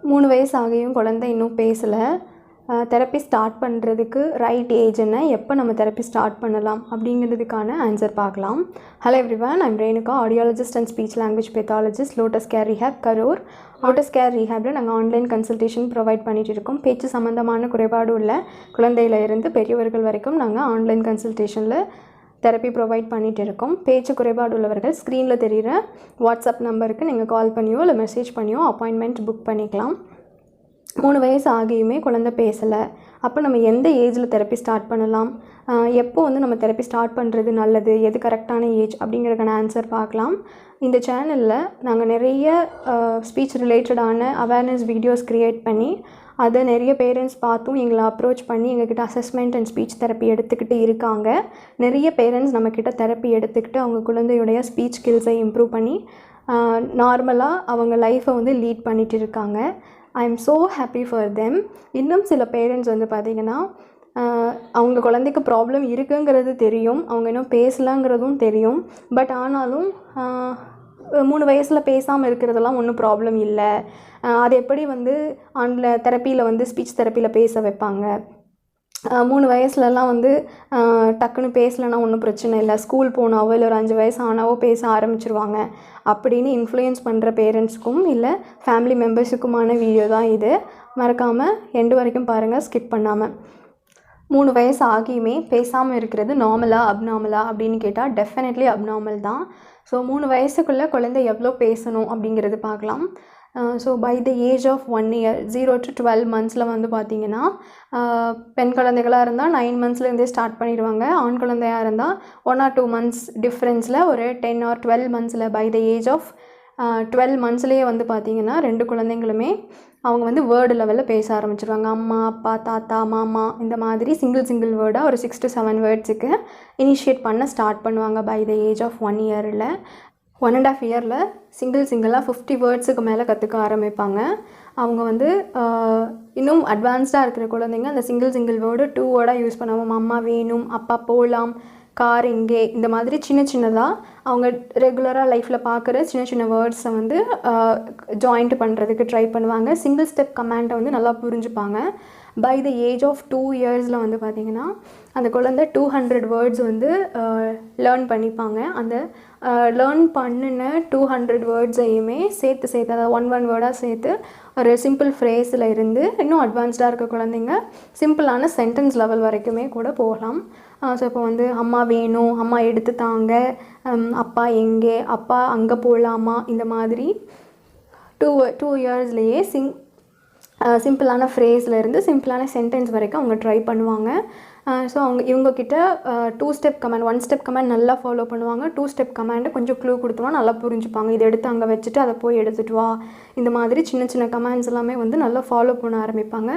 3 வயசு ஆகியும் குழந்தை இன்னும் பேசலை. தெரப்பி ஸ்டார்ட் பண்ணுறதுக்கு ரைட் ஏஜ் என்ன, எப்போ நம்ம தெரப்பி ஸ்டார்ட் பண்ணலாம் அப்படிங்கிறதுக்கான ஆன்சர் பார்க்கலாம். Hello everyone, I'm Renuka, audiologist and speech language pathologist, Lotus Care Rehab, Karur. Lotus Care ரீஹேப்பில் நாங்கள் ஆன்லைன் கன்சல்டேஷன் ப்ரொவைட் பண்ணிகிட்டு இருக்கோம். பேச்சு சம்மந்தமான குறைபாடு உள்ள குழந்தையிலிருந்து பெரியவர்கள் வரைக்கும் நாங்கள் ஆன்லைன் கன்சல்டேஷனில் தெரப்பி ப்ரொவைட் பண்ணிகிட்டு இருக்கோம். பேச்சு குறைபாடு உள்ளவர்கள் ஸ்க்ரீனில் தெரிகிற வாட்ஸ்அப் நம்பருக்கு நீங்கள் கால் பண்ணியோ இல்லை மெசேஜ் பண்ணியோ அப்பாயின்மெண்ட் புக் பண்ணிக்கலாம். 3 வயசு ஆகியுமே குழந்தை பேசலை, அப்போ நம்ம எந்த ஏஜில் தெரப்பி ஸ்டார்ட் பண்ணலாம், எப்போ நம்ம தெரப்பி ஸ்டார்ட் பண்ணுறது நல்லது, எது கரெக்டான ஏஜ் அப்படிங்கிறதுக்கான ஆன்சர் பார்க்கலாம். இந்த சேனலில் நாங்கள் நிறைய ஸ்பீச் ரிலேட்டடான அவேர்னஸ் வீடியோஸ் க்ரியேட் பண்ணி அதை நிறைய பேரண்ட்ஸ் பார்த்தும் எங்களை அப்ரோச் பண்ணி எங்ககிட்ட அசஸ்மெண்ட் அண்ட் ஸ்பீச் தெரப்பி எடுத்துக்கிட்டு இருக்காங்க. நிறைய பேரண்ட்ஸ் நம்மக்கிட்ட தெரப்பி எடுத்துக்கிட்டு அவங்க குழந்தையுடைய ஸ்பீச் ஸ்கில்ஸை இம்ப்ரூவ் பண்ணி நார்மலாக அவங்க லைஃப்பை லீட் பண்ணிகிட்டு இருக்காங்க. I am so happy for them. இன்னும் சில பேரண்ட்ஸ் பார்த்திங்கன்னா அவங்க குழந்தைக்கு ப்ராப்ளம் இருக்குங்கிறது தெரியும், அவங்க இன்னும் பேசலாங்கிறதும் தெரியும். பட் ஆனாலும் 3 வயசில் பேசாமல் இருக்கிறதெல்லாம் ஒன்றும் ப்ராப்ளம் இல்லை, அது எப்படி தெரப்பியில் ஸ்பீச் தெரப்பியில் பேச வைப்பாங்க, 3 வயசுலலாம் டக்குன்னு பேசலைன்னா ஒன்றும் பிரச்சனை இல்லை, ஸ்கூல் போனாவோ இல்லை ஒரு 5 வயசு ஆனாவோ பேச ஆரம்பிச்சிருவாங்க அப்படின்னு இன்ஃப்ளூயன்ஸ் பண்ணுற பேரண்ட்ஸுக்கும் இல்லை ஃபேமிலி மெம்பர்ஸுக்குமான வீடியோ தான் இது. மறக்காமல் எண்டு வரைக்கும் பாருங்கள், ஸ்கிப் பண்ணாமல். 3 வயசு ஆகியுமே பேசாமல் இருக்கிறது நார்மலா அப்நார்மலா அப்படின்னு கேட்டால் டெஃபினெட்லி அப்நார்மல் தான். ஸோ 3 வயசுக்குள்ளே குழந்தை எவ்வளோ பேசணும் அப்படிங்கிறது பார்க்கலாம். So by the age of 1 year 0 to 12 monthஸில் பார்த்திங்கன்னா பெண் குழந்தைகளாக இருந்தால் 9 monthsலேருந்தே ஸ்டார்ட் பண்ணிடுவாங்க. ஆண் குழந்தையாக இருந்தால் 1 or 2 months டிஃப்ரென்ஸில் ஒரு 10 or 12 monthஸில் பை த ஏஜ் ஆஃப் 12 monthsலேயே பார்த்திங்கன்னா 2 குழந்தைங்களுமே அவங்க வேர்டு லெவலில் பேச ஆரம்பிச்சிருவாங்க. அம்மா, அப்பா, தாத்தா, மாமா, இந்த மாதிரி சிங்கிள் வேர்டாக ஒரு 6 to 7 வேர்ட்ஸுக்கு இனிஷியேட் பண்ண ஸ்டார்ட் பண்ணுவாங்க பை த ஏஜ் ஆஃப் 1 yearல். 1.5 yearல் சிங்கிளாக 50 வேர்ட்ஸுக்கு மேலே கற்றுக்க ஆரம்பிப்பாங்க. அவங்க இன்னும் அட்வான்ஸ்டாக இருக்கிற குழந்தைங்க அந்த சிங்கிள் வேர்டு 2 வேர்டாக யூஸ் பண்ணுவாங்க. அம்மா வேணும், அப்பா போகலாம், கார் எங்கே, இந்த மாதிரி சின்னதாக அவங்க ரெகுலராக லைஃப்பில் பார்க்குற சின்ன வேர்ட்ஸை ஜாயிண்ட் பண்ணுறதுக்கு ட்ரை பண்ணுவாங்க. சிங்கிள் ஸ்டெப் கமாண்டை நல்லா புரிஞ்சுப்பாங்க. பை த ஏஜ் ஆஃப் 2 yearsல பார்த்திங்கன்னா அந்த குழந்தை 200 வேர்ட்ஸ் லேர்ன் பண்ணிப்பாங்க. அந்த லேர்ன் பண்ணின 200 வேர்ட்ஸையுமே சேர்த்து அதாவது ஒன் வேர்டாக சேர்த்து ஒரு சிம்பிள் ஃப்ரேஸில் இருந்து இன்னும் அட்வான்ஸ்டாக இருக்க குழந்தைங்க சிம்பிளான சென்டென்ஸ் லெவல் வரைக்குமே கூட போகலாம். ஸோ இப்போ அம்மா வேணும், அம்மா எடுத்து தாங்க, அப்பா எங்கே, அப்பா அங்கே போகலாமா, இந்த மாதிரி 2 yearsலேயே சிம்பிளான ஃப்ரேஸில் இருந்து சிம்பிளான சென்டென்ஸ் வரைக்கும் அவங்க ட்ரை பண்ணுவாங்க. ஸோ இவங்கக்கிட்ட 2 step கமாண்ட் 1 step கமாண்ட் நல்லா ஃபாலோ பண்ணுவாங்க. 2 step கமாண்டை கொஞ்சம் க்ளூ கொடுத்தோம்னா நல்லா புரிஞ்சுப்பாங்க. இதை எடுத்து அங்கே வச்சுட்டு அதை போய் எடுத்துகிட்டு வா, இந்த மாதிரி சின்ன கமாண்ட்ஸ் எல்லாமே நல்லா ஃபாலோ பண்ண ஆரம்பிப்பாங்க.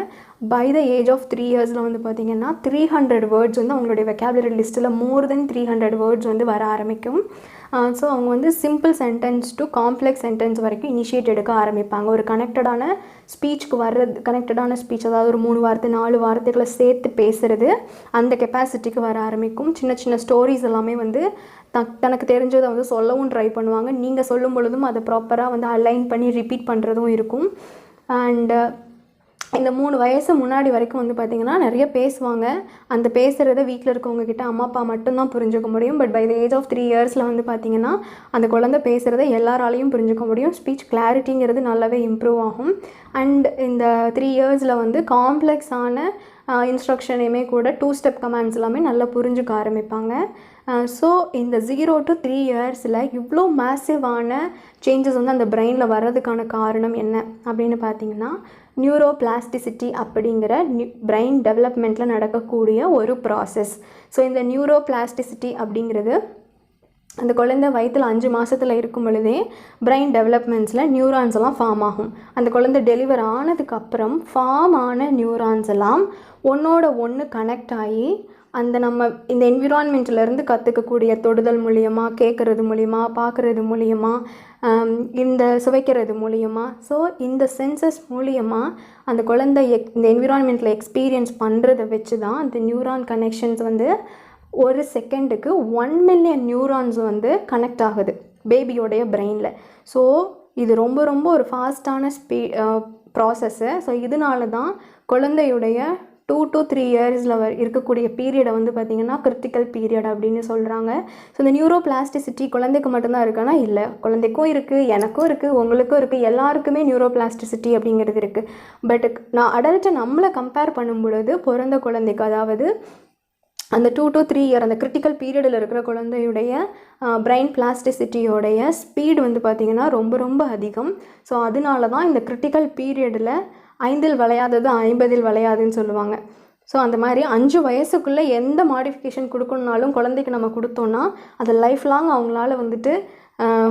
பை த ஏஜ் ஆஃப் 3 yearsல பார்த்திங்கன்னா 300 வேர்ட்ஸ் அவங்களுடைய வெக்காபுலரி லிஸ்ட்டில் மோர் தென் 300 வேர்ட்ஸ் வர ஆரம்பிக்கும். ஸோ அவங்க simple sentence to complex sentence வரைக்கும் இனிஷியேட் எடுக்க ஆரம்பிப்பாங்க. ஒரு கனெக்டடான ஸ்பீச்சுக்கு கனெக்டடான ஸ்பீச், அதாவது ஒரு 3 வார்த்தை 4 வார்த்தைகளை சேர்த்து பேசுகிறது அந்த கெப்பாசிட்டிக்கு வர ஆரம்பிக்கும். சின்ன ஸ்டோரிஸ் எல்லாமே தனக்கு தெரிஞ்சதை சொல்லவும் ட்ரை பண்ணுவாங்க. நீங்கள் சொல்லும் பொழுதும் அதை ப்ராப்பராக அலைன் பண்ணி ரிப்பீட் பண்ணுறதும் இருக்கும். அண்ட் இந்த 3 வயசு முன்னாடி வரைக்கும் பார்த்திங்கன்னா நிறைய பேசுவாங்க. அந்த பேசுகிறத வீட்டில் இருக்கவங்கக்கிட்ட அம்மா அப்பா மட்டும்தான் புரிஞ்சுக்க முடியும். But by the age of 3 yearsல பார்த்திங்கன்னா அந்த குழந்தை பேசுகிறத எல்லாராலையும் புரிஞ்சுக்க முடியும். ஸ்பீச் கிளாரிட்டிங்கிறது நல்லாவே இம்ப்ரூவ் ஆகும். அண்ட் இந்த 3 yearsல காம்ப்ளெக்ஸான இன்ஸ்ட்ரக்ஷனையுமே கூட 2 step கமாண்ட்ஸ் எல்லாமே நல்லா புரிஞ்சுக்க ஆரம்பிப்பாங்க. ஸோ இந்த 0 to 3 yearsல இவ்வளோ மேசிவான சேஞ்சஸ் அந்த பிரெயினில் வர்றதுக்கான காரணம் என்ன அப்படின்னு பார்த்திங்கன்னா நியூரோபிளாஸ்டிசிட்டி அப்படிங்கிற பிரெயின் டெவலப்மெண்ட்டில் நடக்கக்கூடிய ஒரு ப்ராசஸ். ஸோ இந்த நியூரோபிளாஸ்டிசிட்டி அப்படிங்கிறது அந்த குழந்தை வயிற்றில் 5 மாதத்தில் இருக்கும் பொழுதே பிரெயின் டெவலப்மெண்ட்ஸில் நியூரான்ஸ் எல்லாம் ஃபார்ம் ஆகும். அந்த குழந்தை டெலிவர் ஆனதுக்கப்புறம் ஃபார்ம் ஆன நியூரான்ஸ் எல்லாம் ஒன்றோட ஒன்று கனெக்ட் ஆகி அந்த நம்ம இந்த என்விரான்மெண்ட்லேருந்து கற்றுக்கக்கூடிய தொடுதல் மூலியமாக, கேட்குறது மூலியமாக, பார்க்குறது மூலியமாக, இந்த சுவைக்கிறது மூலியமாக, ஸோ இந்த சென்சஸ் மூலியமாக அந்த குழந்தை இந்த என்விரான்மெண்ட்டில் எக்ஸ்பீரியன்ஸ் பண்ணுறதை வச்சு தான் அந்த நியூரான் கனெக்ஷன்ஸ் ஒரு செகண்டுக்கு 1 million நியூரான்ஸ் கனெக்ட் ஆகுது பேபியோடைய பிரெயினில். ஸோ இது ரொம்ப ரொம்ப ஒரு ஃபாஸ்ட்டான ப்ராசஸ்ஸு. ஸோ இதனால தான் குழந்தையுடைய 2 to 3 இயர்ஸில் இருக்கக்கூடிய பீரியடை வந்து பார்த்திங்கன்னா கிரிட்டிக்கல் பீரியட் அப்படின்னு சொல்கிறாங்க. ஸோ இந்த நியூரோபிளாஸ்டிசிட்டி குழந்தைக்கு மட்டும்தான் இருக்குன்னா இல்லை, குழந்தைக்கும் இருக்குது, எனக்கும் இருக்குது, உங்களுக்கும் இருக்குது, எல்லாருக்குமே நியூரோபிளாஸ்டிசிட்டி அப்படிங்கிறது இருக்குது. பட் நான் அடல்ட்டை நம்மளை கம்பேர் பண்ணும் பொழுது பிறந்த குழந்தைக்கு, அதாவது அந்த 2 to 3 இயர் அந்த கிரிட்டிக்கல் பீரியடில் இருக்கிற குழந்தையுடைய பிரெயின் பிளாஸ்டிசிட்டியோடைய ஸ்பீடு வந்து பார்த்திங்கன்னா ரொம்ப ரொம்ப அதிகம். ஸோ அதனால தான் இந்த கிரிட்டிக்கல் பீரியடில் 5 விளையாதது 50 விளையாதுன்னு சொல்லுவாங்க. ஸோ அந்த மாதிரி 5 வயசுக்குள்ளே எந்த மாடிஃபிகேஷன் கொடுக்கணுன்னாலும் குழந்தைக்கு நம்ம கொடுத்தோன்னா அதை லைஃப் லாங் அவங்களால வந்துட்டு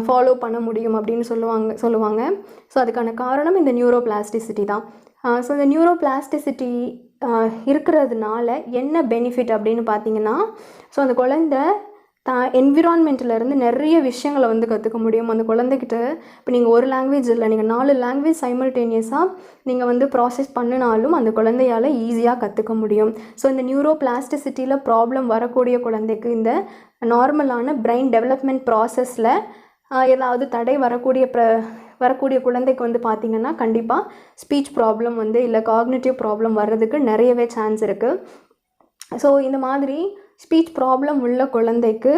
ஃபாலோ பண்ண முடியும் அப்படின்னு சொல்லுவாங்க. ஸோ அதுக்கான காரணம் இந்த நியூரோபிளாஸ்டிசிட்டி தான். ஸோ இந்த நியூரோபிளாஸ்டிசிட்டி இருக்கிறதுனால என்ன பெனிஃபிட் அப்படின்னு பார்த்தீங்கன்னா, ஸோ அந்த குழந்தை என்விரான்மெண்ட்டிலேருந்து நிறைய விஷயங்களை வந்து கற்றுக்க முடியும். அந்த குழந்தைகிட்ட இப்போ நீங்கள் ஒரு லாங்குவேஜ் இல்லை, நீங்கள் 4 லாங்குவேஜ் சைமல்டேனியஸாக நீங்கள் வந்து ப்ராசஸ் பண்ணினாலும் அந்த குழந்தையால் ஈஸியாக கற்றுக்க முடியும். ஸோ இந்த நியூரோபிளாஸ்டிசிட்டியில் ப்ராப்ளம் வரக்கூடிய குழந்தைக்கு இந்த நார்மலான பிரெயின் டெவலப்மெண்ட் ப்ராசஸில் ஏதாவது தடை வரக்கூடிய குழந்தைக்கு வந்து பார்த்திங்கன்னா கண்டிப்பாக ஸ்பீச் ப்ராப்ளம் வந்து இல்லை காக்னிட்டிவ் ப்ராப்ளம் வர்றதுக்கு நிறையவே சான்ஸ் இருக்குது. ஸோ இந்த மாதிரி ஸ்பீச் ப்ராப்ளம் உள்ள குழந்தைக்கு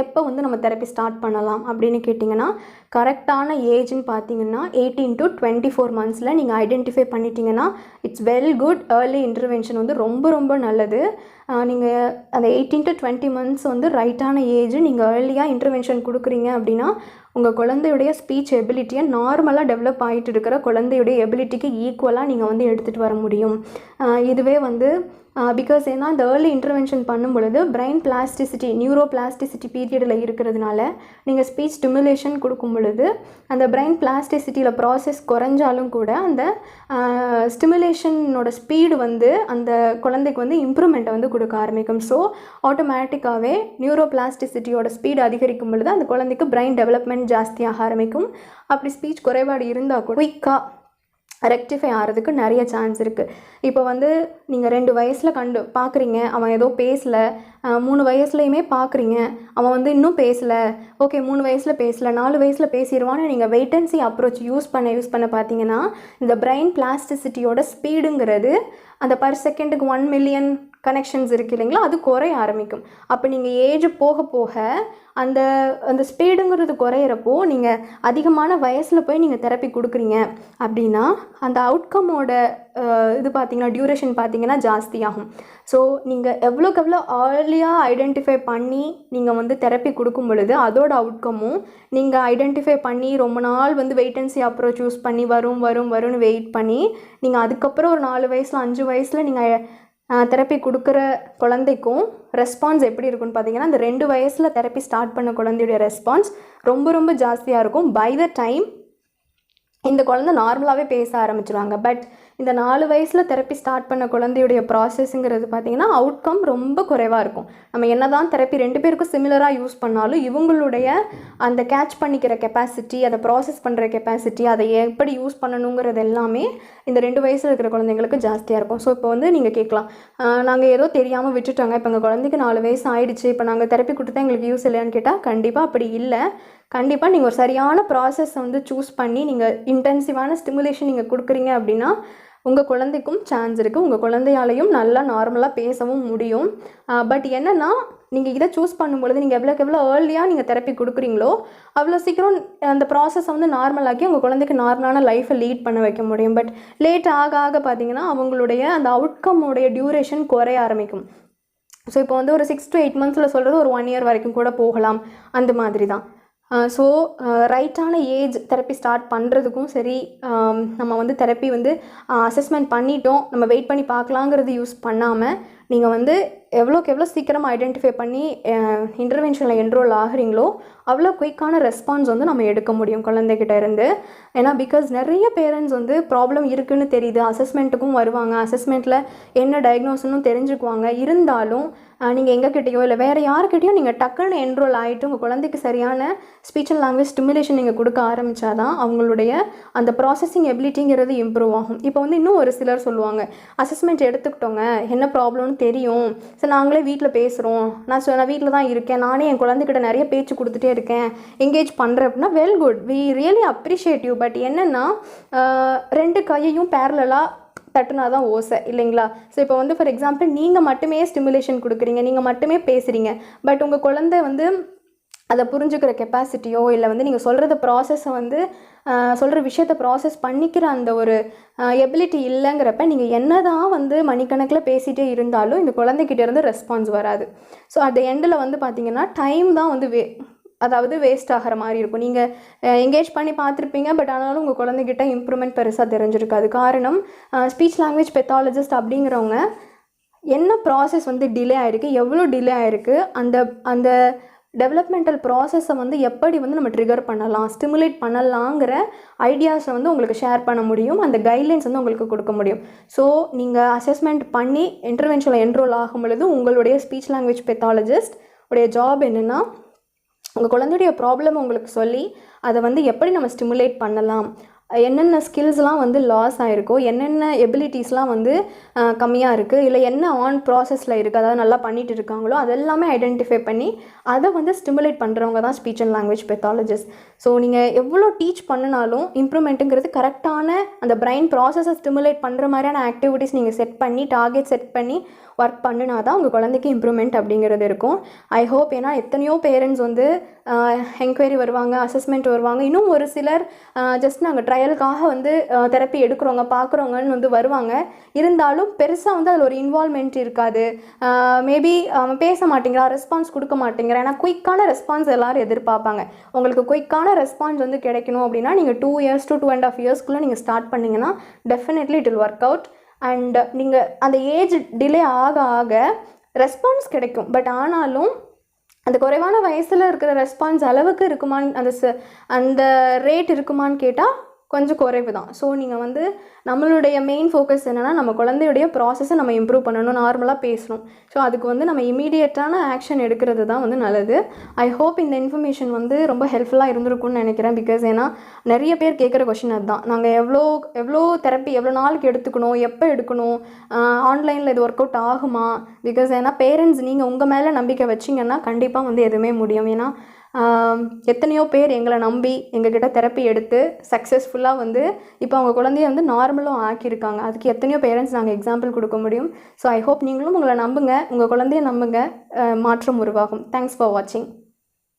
எப்போ வந்து நம்ம தெரப்பி ஸ்டார்ட் பண்ணலாம் அப்படின்னு கேட்டிங்கன்னா, கரெக்டான ஏஜ்னு பார்த்தீங்கன்னா 18 to 24 மந்த்ஸில் நீங்கள் ஐடென்டிஃபை பண்ணிட்டீங்கன்னா it's well good. Early intervention வந்து ரொம்ப ரொம்ப நல்லது. நீங்கள் அந்த 18 to 20 மந்த்ஸ் வந்து ரைட்டான ஏஜ். நீங்கள் ஏர்லியாக இன்டர்வென்ஷன் கொடுக்குறீங்க அப்படின்னா உங்கள் குழந்தையுடைய ஸ்பீச் எபிலிட்டியை நார்மலாக டெவலப் ஆகிட்டு இருக்கிற குழந்தையுடைய எபிலிட்டிக்கு ஈக்குவலாக நீங்கள் வந்து எடுத்துகிட்டு வர முடியும். இதுவே வந்து பிகாஸ் ஏன்னா இந்த ஏர்லி இன்டர்வென்ஷன் பண்ணும் பொழுது பிரெயின் பிளாஸ்டிசிட்டி நியூரோபிளாஸ்டிசிட்டி பீரியடில் இருக்கிறதுனால நீங்கள் ஸ்பீச் ஸ்டிமுலேஷன் கொடுக்கும் பொழுது அந்த பிரெயின் பிளாஸ்டிசிட்டியில் ப்ராசஸ் குறைஞ்சாலும் கூட அந்த ஸ்டிமுலேஷனோட ஸ்பீடு வந்து அந்த குழந்தைக்கு வந்து இம்ப்ரூவ்மெண்ட்டை வந்து கொடுக்க ஆரம்பிக்கும். ஸோ ஆட்டோமேட்டிக்காகவே நியூரோபிளாஸ்டிசிட்டியோட ஸ்பீடு அதிகரிக்கும் பொழுது அந்த குழந்தைக்கு பிரெயின் டெவலப்மெண்ட் ஜாஸ்தியாக ஆரம்பிக்கும். அப்படி ஸ்பீச் குறைபாடு இருந்தால் கூட குயிக்காக ரெக்டிஃபை ஆகிறதுக்கு நிறைய சான்ஸ் இருக்குது. இப்போ வந்து நீங்கள் 2 வயசில் பார்க்குறீங்க, அவன் ஏதோ பேசலை, 3 வயசுலையுமே பார்க்குறீங்க அவன் வந்து இன்னும் பேசலை, ஓகே 3 வயசில் பேசலை, 4 வயசில் பேசிடுவான்னு நீங்கள் wait and see approach use பண்ண பார்த்தீங்கன்னா இந்த பிரெயின் பிளாஸ்டிசிட்டியோட ஸ்பீடுங்கிறது அந்த பர் செகண்டுக்கு 1 மில்லியன் கனெக்ஷன்ஸ் இருக்குது இல்லைங்களா, அது குறைய ஆரம்பிக்கும். அப்போ நீங்கள் ஏஜ் போக போக அந்த அந்த ஸ்பீடுங்கிறது குறையிறப்போ நீங்கள் அதிகமான வயசில் போய் நீங்கள் தெரப்பி கொடுக்குறீங்க அப்படின்னா அந்த அவுட்கமோட இது பார்த்திங்கன்னா டியூரேஷன் பார்த்திங்கன்னா ஜாஸ்தியாகும். ஸோ நீங்கள் எவ்வளோக்கு எவ்வளோ ஏர்லியாக ஐடென்டிஃபை பண்ணி நீங்கள் வந்து தெரப்பி கொடுக்கும் பொழுது அதோட அவுட்கமும் நீங்கள் ஐடென்டிஃபை பண்ணி ரொம்ப நாள் வந்து wait and see approach use பண்ணி வரும்னு வெயிட் பண்ணி நீங்கள் அதுக்கப்புறம் ஒரு 4 வயசில் 5 வயசில் நீங்கள் தெரப்பி கொடுக்குற குழந்தைக்கும் ரெஸ்பான்ஸ் எப்படி இருக்குன்னு பார்த்தீங்கன்னா இந்த 2 வயசில் தெரப்பி ஸ்டார்ட் பண்ண குழந்தையுடைய ரெஸ்பான்ஸ் ரொம்ப ரொம்ப ஜாஸ்தியாக இருக்கும். பை த டைம் இந்த குழந்தை நார்மலாகவே பேச ஆரம்பிச்சிருவாங்க. பட் இந்த 4 வயசில் தெரப்பி ஸ்டார்ட் பண்ண குழந்தையுடைய ப்ராசஸ்ங்கிறது பார்த்திங்கன்னா அவுட்கம் ரொம்ப குறைவாக இருக்கும். நம்ம என்ன தான் தெரப்பி 2 பேருக்கும் சிமிலராக யூஸ் பண்ணாலும் இவங்களுடைய அந்த கேட்ச் பண்ணிக்கிற கெப்பாசிட்டி, அதை ப்ராசஸ் பண்ணுற கெப்பாசிட்டி, அதை எப்படி யூஸ் பண்ணணுங்கிறது எல்லாமே இந்த 2 வயசில் இருக்கிற குழந்தைங்களுக்கு ஜாஸ்தியாக இருக்கும். ஸோ இப்போ வந்து நீங்கள் கேட்கலாம், நாங்கள் ஏதோ தெரியாமல் விட்டுட்டோங்க, இப்போ எங்கள் குழந்தைக்கு 4 வயசு ஆகிடுச்சு, இப்போ நாங்கள் தெரப்பி கொடுத்தா எங்களுக்கு யூஸ் இல்லையான்னு கேட்டால் கண்டிப்பாக அப்படி இல்லை. கண்டிப்பாக நீங்கள் ஒரு சரியான ப்ராசஸை வந்து சூஸ் பண்ணி நீங்கள் இன்டென்சிவான ஸ்டிமுலேஷன் நீங்கள் கொடுக்குறீங்க அப்படின்னா உங்கள் குழந்தைக்கும் சான்ஸ் இருக்குது, உங்கள் குழந்தையாலையும் நல்லா நார்மலாக பேசவும் முடியும். பட் என்னென்னா நீங்கள் இதை சூஸ் பண்ணும்பொழுது நீங்கள் எவ்வளோக்கு எவ்வளோ ஏர்லியாக நீங்கள் தெரப்பி கொடுக்குறீங்களோ அவ்வளோ சீக்கிரம் அந்த ப்ராசஸை வந்து நார்மலாக்கி உங்கள் குழந்தைக்கு நார்மலான லைஃப்பை லீட் பண்ண வைக்க முடியும். பட் லேட் ஆக பார்த்திங்கன்னா அவங்களுடைய அந்த அவுட்கம்மோடைய டியூரேஷன் குறைய ஆரம்பிக்கும். ஸோ இப்போ வந்து ஒரு 6 to 8 மந்த்ஸில் சொல்கிறது ஒரு 1 இயர் வரைக்கும் கூட போகலாம், அந்த மாதிரி தான். ஸோ ரைட்டான ஏஜ் தெரப்பி ஸ்டார்ட் பண்ணுறதுக்கும் சரி, நம்ம வந்து தெரப்பி வந்து அசஸ்மெண்ட் பண்ணிட்டோம் நம்ம வெயிட் பண்ணி பார்க்கலாங்கிறது யூஸ் பண்ணாமல் நீங்கள் வந்து எவ்வளோக்கு எவ்வளோ சீக்கிரமாக ஐடென்டிஃபை பண்ணி இன்டர்வென்ஷனில் என்ரோல் ஆகிறீங்களோ அவ்வளோ குயிக்கான ரெஸ்பான்ஸ் வந்து நம்ம எடுக்க முடியும் குழந்தைகிட்ட இருந்து. ஏன்னா பிகாஸ் நிறைய பேரண்ட்ஸ் வந்து ப்ராப்ளம் இருக்குதுன்னு தெரியுது, அசஸ்மெண்ட்டுக்கும் வருவாங்க, அசஸ்மெண்ட்டில் என்ன டயக்னோஸ்னு தெரிஞ்சுக்குவாங்க. இருந்தாலும் நீங்கள் எங்ககிட்டயோ இல்லை வேறு யாருக்கிட்டையோ நீங்கள் டக்குன்னு என்ரோல் ஆகிட்டு உங்கள் குழந்தைக்கு சரியான ஸ்பீச் அண்ட் லாங்குவேஜ் ஸ்டிமுலேஷன் நீங்கள் கொடுக்க ஆரம்பித்தாதான் அவங்களுடைய அந்த ப்ராசஸிங் எபிலிட்டிங்கிறது இம்ப்ரூவ் ஆகும். இப்போ வந்து இன்னும் ஒரு சிலர் சொல்லுவாங்க, அசஸ்மெண்ட் எடுத்துக்கிட்டோங்க, என்ன ப்ராப்ளம்னு தெரியும், ஸோ நாங்களே வீட்டில் பேசுகிறோம், நான் வீட்டில் தான் இருக்கேன், நானே என் குழந்தைகிட்ட நிறைய பேச்சு கொடுத்துட்டே இருக்கேன், என்கேஜ் பண்ணுறேன் அப்படின்னா well good, we really appreciate you. But என்னென்னா 2 கையையும் பேரலாக தட்டுனா தான் ஓசை இல்லைங்களா? ஸோ இப்போ வந்து ஃபார் எக்ஸாம்பிள் நீங்கள் மட்டுமே ஸ்டிமுலேஷன் கொடுக்குறீங்க, நீங்கள் மட்டுமே பேசுகிறீங்க, பட் உங்கள் குழந்தை வந்து அதை புரிஞ்சுக்கிற கெப்பாசிட்டியோ இல்லை வந்து நீங்கள் சொல்கிறத ப்ராசஸை வந்து சொல்கிற விஷயத்த ப்ராசஸ் பண்ணிக்கிற அந்த ஒரு எபிலிட்டி இல்லைங்கிறப்ப நீங்கள் என்ன தான் வந்து மணிக்கணக்கில் பேசிகிட்டே இருந்தாலும் இந்த குழந்தைகிட்ட இருந்து ரெஸ்பான்ஸ் வராது. ஸோ அட் த எண்டில் வந்து பார்த்திங்கன்னா டைம் தான் வந்து வேஸ்ட் ஆகிற மாதிரி இருக்கும். நீங்கள் என்கேஜ் பண்ணி பார்த்துருப்பீங்க, பட் ஆனாலும் உங்கள் குழந்தைகிட்ட இம்ப்ரூவ்மெண்ட் பெருசாக தெரிஞ்சிருக்காது. காரணம் ஸ்பீச் லாங்குவேஜ் பெத்தாலஜிஸ்ட் அப்படிங்கிறவங்க என்ன ப்ராசஸ் வந்து டிலே ஆகிருக்கு, எவ்வளோ டிலே ஆகிருக்கு, அந்த டெவலப்மெண்டல் ப்ராசஸை வந்து எப்படி வந்து நம்ம ட்ரிகர் பண்ணலாம், ஸ்டிமுலேட் பண்ணலாங்கிற ஐடியாஸை வந்து உங்களுக்கு ஷேர் பண்ண முடியும், அந்த கைட்லைன்ஸ் வந்து உங்களுக்கு கொடுக்க முடியும். ஸோ நீங்கள் அசஸ்மெண்ட் பண்ணி இன்டர்வென்ஷனில் என்ரோல் ஆகும் பொழுது உங்களுடைய ஸ்பீச் லாங்குவேஜ் பெத்தாலஜிஸ்ட் உடைய ஜாப் என்னென்னா உங்கள் குழந்தையுடைய ப்ராப்ளம் உங்களுக்கு சொல்லி அதை வந்து எப்படி நம்ம ஸ்டிமுலேட் பண்ணலாம், என்னென்ன ஸ்கில்ஸ்லாம் வந்து லாஸ் ஆகிருக்கோ, என்னென்ன எபிலிட்டிஸ்லாம் வந்து கம்மியாக இருக்குது, இல்லை என்ன ஆன் ப்ராசஸில் இருக்குது, அதாவது நல்லா பண்ணிகிட்டு இருக்காங்களோ அதெல்லாமே ஐடென்டிஃபை பண்ணி அதை வந்து ஸ்டிமுலேட் பண்ணுறவங்க தான் speech and language pathologist. So நீங்கள் எவ்வளோ டீச் பண்ணினாலும் இம்ப்ரூவ்மெண்ட்டுங்கிறது கரெக்டான அந்த பிரைன் ப்ராசஸை ஸ்டிமுலேட் பண்ணுற மாதிரியான ஆக்டிவிட்டிஸ் நீங்கள் செட் பண்ணி டார்கெட் செட் பண்ணி ஒர்க் பண்ணினா தான் உங்கள் குழந்தைக்கு இம்ப்ரூவ்மெண்ட் அப்படிங்கிறது இருக்கும். ஐ ஹோப், ஏன்னா எத்தனையோ பேரண்ட்ஸ் வந்து என்கொயரி வருவாங்க, அசஸ்மெண்ட் வருவாங்க, இன்னும் ஒரு சிலர் ஜஸ்ட் நாங்கள் ட்ரையலுக்காக வந்து தெரப்பி எடுக்கிறவங்க பார்க்குறவங்கன்னு வந்து வருவாங்க. இருந்தாலும் பெருசாக வந்து அதில் ஒரு இன்வால்மெண்ட் இருக்காது. மேபி பேச மாட்டேங்கிறா, ரெஸ்பான்ஸ் கொடுக்க மாட்டேங்கிறா. ஏன்னா குயிக்கான ரெஸ்பான்ஸ் எல்லோரும் எதிர்பார்ப்பாங்க. உங்களுக்கு குயிக்கான ரெஸ்பான்ஸ் வந்து கிடைக்கணும் அப்படின்னா நீங்கள் 2 years to 2.5 yearsக்குள்ளே நீங்கள் ஸ்டார்ட் பண்ணிங்கன்னா definitely it will work out. And நீங்கள் அந்த ஏஜ் டிலே ஆக ஆக ரெஸ்பான்ஸ் கிடைக்கும். பட் ஆனாலும் அந்த குறைவான வயசில் இருக்கிற ரெஸ்பான்ஸ் அளவுக்கு இருக்குமான்னு அந்த ரேட் இருக்குமான்னு கேட்டால் கொஞ்சம் குறைவு தான். ஸோ நீங்கள் வந்து நம்மளுடைய மெயின் ஃபோக்கஸ் என்னென்னா நம்ம குழந்தையுடைய ப்ராசஸை நம்ம இம்ப்ரூவ் பண்ணணும், நார்மலாக பேசணும். ஸோ அதுக்கு வந்து நம்ம இமீடியட்டான ஆக்ஷன் எடுக்கிறது தான் வந்து நல்லது. ஐ ஹோப் இந்த இன்ஃபர்மேஷன் வந்து ரொம்ப ஹெல்ப்ஃபுல்லாக இருந்திருக்கும்னு நினைக்கிறேன். பிகாஸ் ஏன்னா நிறைய பேர் கேட்குற கொஷின் அதுதான், நாங்கள் எவ்வளோ தெரப்பி எவ்வளோ நாளுக்கு எடுத்துக்கணும், எப்போ எடுக்கணும், ஆன்லைனில் இது ஒர்க் அவுட் ஆகுமா? பிகாஸ் ஏன்னா பேரண்ட்ஸ் நீங்கள் உங்கள் மேலே நம்பிக்கை வச்சிங்கன்னா கண்டிப்பாக வந்து எதுவுமே முடியும். ஏன்னா எத்தனையோ பேர் எங்களை நம்பி எங்ககிட்ட தெரப்பி எடுத்து சக்ஸஸ்ஃபுல்லாக வந்து இப்போ அவங்க குழந்தைய வந்து நார்மலும் ஆக்கியிருக்காங்க. அதுக்கு எத்தனையோ பேரண்ட்ஸ் நாங்கள் எக்ஸாம்பிள் கொடுக்க முடியும். ஸோ ஐ ஹோப் நீங்களும் உங்களை நம்புங்க, உங்கள் குழந்தைய நம்புங்க, மாற்றம் உருவாகும். தேங்க்ஸ் ஃபார் வாட்சிங்.